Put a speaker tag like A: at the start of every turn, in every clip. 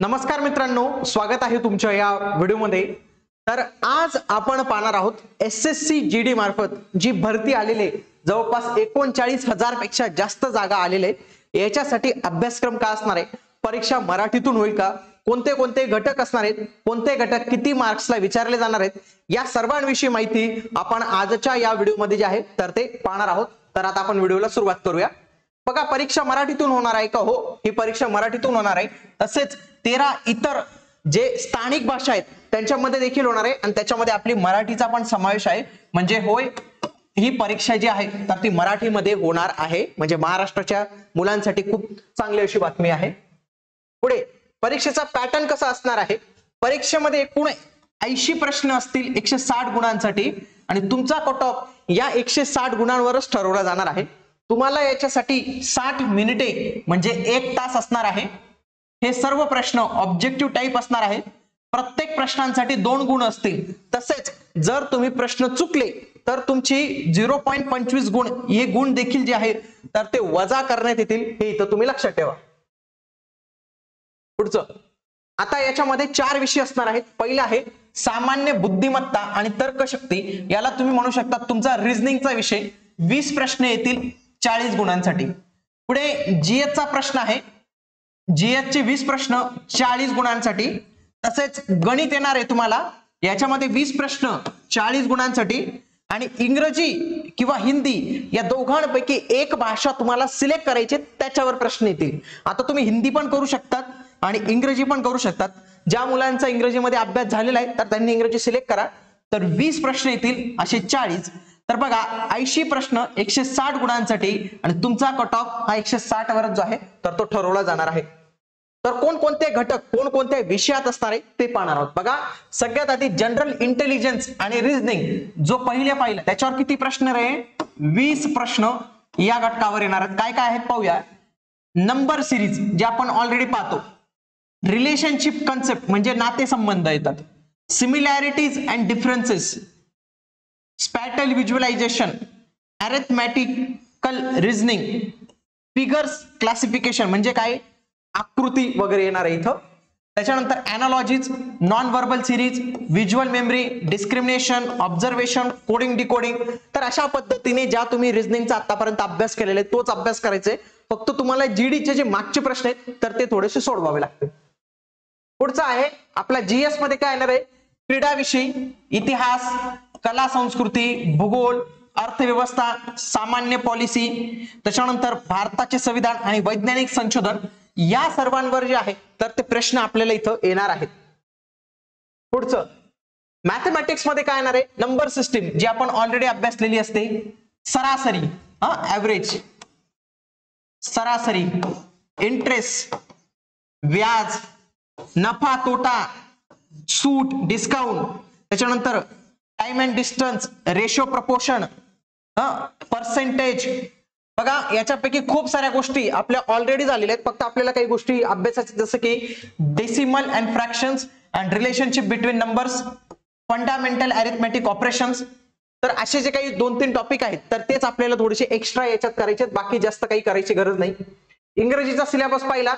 A: नमस्कार मित्रांनो, स्वागत आहे तुमच्या या व्हिडिओमध्ये। तर आज आपण पाहणार आहोत एसएससी जीडी मार्फत जी भरती आलेले जवळपास 39,000 पेक्षा जास्त जागा आलेले, याच्यासाठी अभ्यासक्रम काय असणार आहे, परीक्षा मराठीतून होईल का, कोणते कोणते घटक असणार आहेत, कोणते घटक किती मार्क्सला विचारले जाणार आहेत, या सर्वांविषयी माहिती आपण आजच्या या व्हिडिओमध्ये जे आहे तर ते पाहणार आहोत। तर आता आपण व्हिडिओला सुरुवात करूया। बघा, परीक्षा मराठीतून होणार आहे का? हो, ही परीक्षा मराठीतून होणार आहे। तसेच 13 इतर जे स्थानिक भाषा आहेत त्यांच्यामध्ये देखील होणार आहे आणि त्याच्यामध्ये आपली मराठीचा पण समावेश आहे। म्हणजे होय, ही परीक्षा जी आहे तर ती मराठीमध्ये होणार आहे। म्हणजे महाराष्ट्राच्या मुलांसाठी खूप चांगली अशी बातमी आहे। पुढे परीक्षेचा पॅटर्न कसा असणार आहे? परीक्षेमध्ये एकूण 80 प्रश्न असतील 160 गुणांसाठी आणि तुमचा कट ऑफ या 160 गुणांवरच ठरवला जाणार आहे। तुम्हाला याच्यासाठी 60 मिनिटे म्हणजे 1 तास असणार आहे। हे सर्व प्रश्न ऑब्जेक्टिव्ह टाइप असणार आहे। प्रत्येक प्रश्नांसाठी 2 गुण असतील। तसेच जर तुम्ही प्रश्न चुकले तर तुमची 0.25 गुण हे गुण देखील जे आहे तर ते वजा करण्यात येतील, हे इथं तुम्ही लक्षात ठेवा। पुढचं, आता याच्यामध्ये 4 विषय असणार आहेत। पहिला आहे सामान्य बुद्धिमत्ता आणि तर्कशक्ती, याला तुम्ही म्हणू शकता तुमचा रिझनिंगचा विषय। 20 प्रश्न येतील 40 गुणांसाठी। पुढे जीएस चा प्रश्न आहे, जीएस चे 20 प्रश्न 40 गुणांसाठी। तसेच गणित येणार आहे तुम्हाला, याच्यामध्ये 20 प्रश्न 40 गुणांसाठी आणि इंग्रजी किंवा हिंदी या दोघांपैकी एक भाषा तुम्हाला सिलेक्ट करायची, त्याच्यावर प्रश्न येतील। आता तुम्ही हिंदी पण करू शकतात आणि इंग्रजी पण करू शकतात। ज्या मुलांचा इंग्रजीमध्ये अभ्यास झालेला आहे तर त्यांनी इंग्रजी सिलेक्ट करा। तर 20 प्रश्न येतील असे 40। तर बघा, 80 प्रश्न 160 गुणांसाठी आणि तुमचा कट ऑफ हा 160 वर जो आहे तर तो ठरवला जाणार आहे। तर कोणकोणते घटक कोणकोणत्या विषयात असणार आहे ते पाहणार आहोत। बघा, सगळ्यात आधी जनरल इंटेलिजन्स आणि रिझनिंग जो पाहिलं त्याच्यावर किती प्रश्न रे? 20 प्रश्न या घटकावर येणार आहेत। काय काय आहेत पाहूया। नंबर सिरीज जे आपण ऑलरेडी पाहतो, रिलेशनशिप कन्सेप्ट म्हणजे नातेसंबंध येतात, similarities and differences, spatial visualization, arithmetical reasoning, figures classification म्हणजे काय, आकृती वगैरे येणार आहे इथं। त्याच्यानंतर analogies, non verbal series, visual memory, discrimination, observation, coding decoding. तर अशा पद्धतीने ज्या तुम्ही रिझनिंगचा आतापर्यंत अभ्यास केलेला आहे तोच अभ्यास करायचा आहे। फक्त तुम्हाला जीडीचे जे मागचे प्रश्न आहेत तर ते थोडेसे सोडवावे लागतील। पुढचा आहे आपला जीएस मध्ये काय येणार आहे? क्रीडाविषयी, इतिहास, कला संस्कृती, भूगोल, अर्थव्यवस्था, सामान्य पॉलिसी, त्याच्यानंतर भारताचे संविधान आणि वैज्ञानिक संशोधन, या सर्वांवर जे आहे तर ते प्रश्न आपल्याला इथं येणार आहेत। पुढचं मॅथमॅटिक्स मध्ये काय येणार आहे? नंबर सिस्टीम जी आपण ऑलरेडी अभ्यासलेली असते, सरासरी, ऍव्हरेज, सरासरी, इंटरेस्ट, व्याज, नफा तोटा, सूट डिस्काउंट, त्याच्यानंतर time and distance, ratio proportion, percentage. बघा, याच्यापैकी खूप साऱ्या गोष्टी आपल्या ऑलरेडी झालेल्या आहेत, फक्त आपल्याला काही गोष्टी अभ्यासाच्या, जसं की decimal and fractions and relationship between numbers, fundamental arithmetic operations. तर असे जे काही 2-3 टॉपिक आहेत तर तेच आपल्याला थोडेसे एक्स्ट्रा याच्यात करायचे, बाकी जास्त काही करायची गरज नाही। इंग्रजीचा सिलेबस पाहिला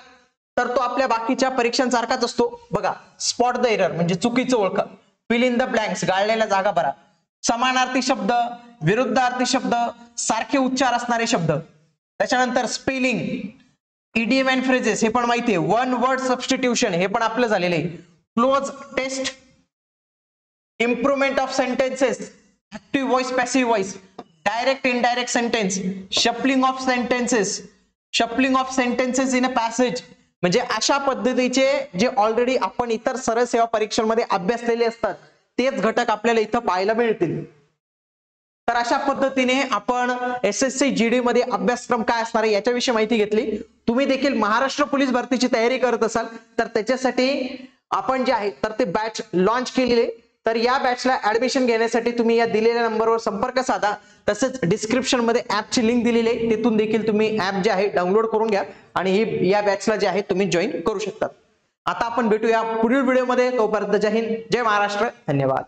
A: तर तो आपल्या बाकीच्या परीक्षांसारखाच असतो। बघा, स्पॉट द एरर म्हणजे चुकीचं ओळखा, फिल इन द ब्लँक्स गाळलेल्या जागा भरा, समानार्थी शब्द, विरुद्धार्थी शब्द, सारखे उच्चार असणारे शब्द, त्याच्यानंतर स्पेलिंग, इडियम अँड फ्रेजेस हे पण माहिती आहे, वन वर्ड सबस्टिट्यूशन हे पण आपलं झालेलं आहे, cloze test, improvement of sentences, active voice passive voice, direct indirect sentence, shuffling of sentences, shuffling of sentences in a passage. म्हणजे अशा पद्धतीचे जे ऑलरेडी आपण इतर सरळ सेवा परीक्षांमध्ये अभ्यासलेले असतात तेच घटक आपल्याला इथं पाहायला मिळतील। तर अशा पद्धतीने आपण एसएससी जीडी मध्ये अभ्यासक्रम काय असणार आहे याच्याविषयी माहिती घेतली। तुम्ही देखील महाराष्ट्र पोलीस भरतीची तयारी करत असाल तर त्याच्यासाठी आपण जे आहे तर ते बॅच लॉन्च केलेले। तर या बॅचला ऍडमिशन घेण्यासाठी तुम्ही या दिलेल्या नंबरवर संपर्क साधा। तसेच डिस्क्रिप्शन मध्ये ऍपची लिंक दिलेली आहे, तिथून देखील तुम्ही ऍप जे आहे डाउनलोड करून घ्या आणि ही या बॅचला जे आहे तुम्ही जॉईन करू शकता। आता आपण भेटूया पुढील व्हिडिओमध्ये, तोपर्यंत जय हिंद, जय महाराष्ट्र, धन्यवाद।